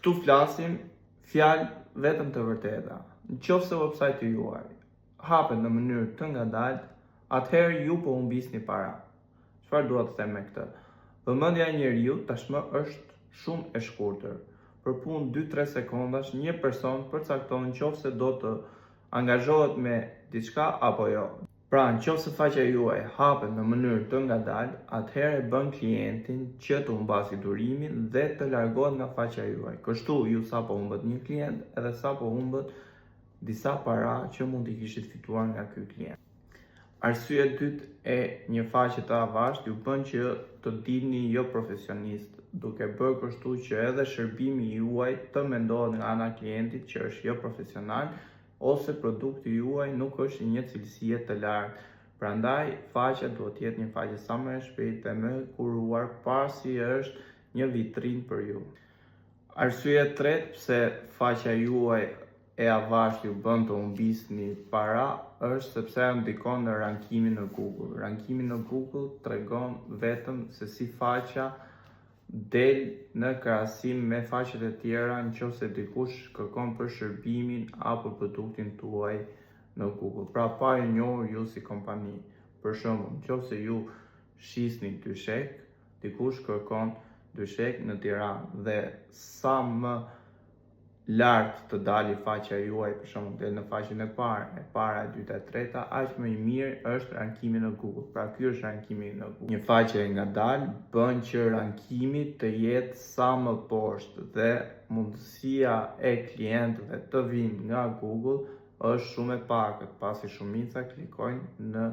Ktu flasim fjalë vetëm të vërteta. Nëse website-i juaj hapet në mënyrë të ngadalt, atëherë ju po humbisni para. Çfarë dua të them me këtë? Vëmendja e njeriu tashmë është shumë e shkurtër. Për punë 2-3 sekondash një person përcakton nëse do të angazhohet me diçka apo jo. Pra, nëse faqja juaj hapet në mënyrë të ngadalt, atëherë bën klientin që të humbasë durimin dhe të largohet nga faqja juaj. Kështu ju sapo humbët një klient edhe sapo humbët disa para që mund t'i kishit fituar nga ky klient. Arsye e dytë e një faqe të avashtë ju bën që të dilni jo profesionist, duke bërë kështu që edhe shërbimi juaj të mendohet nga ana e klientit që është jo profesional ose produkti juaj nuk është një cilësie të lartë. Prandaj faqja duhet të jetë një faqe sa më e shpejtë e më e kuruar, pasi është një vitrinë për ju. Arsyeja e tretë pse faqja juaj e avashtë ju bën të humbisni para është sepse ajo ndikon në rankimin në Google. Rankimi në Google tregon vetëm se si faqja del në krahasim me faqet e tjera nëse dikush kërkon për shërbimin apo produktin tuaj në Google. Pra, pa e njohur ju si kompani. Për shembull, nëse ju shisni dyshek, dikush kërkon dyshek në Tiranë dhe sa më lart të dali faqja juaj, për shembull, del në faqen e parë, e dyta, e treta, aq më i mirë është rankimi në Google. Pra, ky është rankimi në Google. Një faqe e ngadalë bën që rankimi të jetë sa më poshtë dhe mundësia e klientëve të vinë nga Google është shumë e pakët, pasi shumica klikojnë në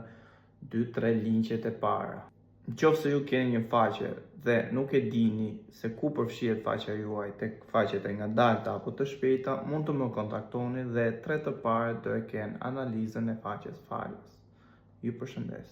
2-3 linqet e para. Nëse ju keni një faqe dhe nuk e dini se ku përfshihet faqja juaj tek faqet e ngadalta apo të shpejta, mund të më kontaktoni dhe 3 të parë do e kenë analizën e faqes falës. Ju përshëndes.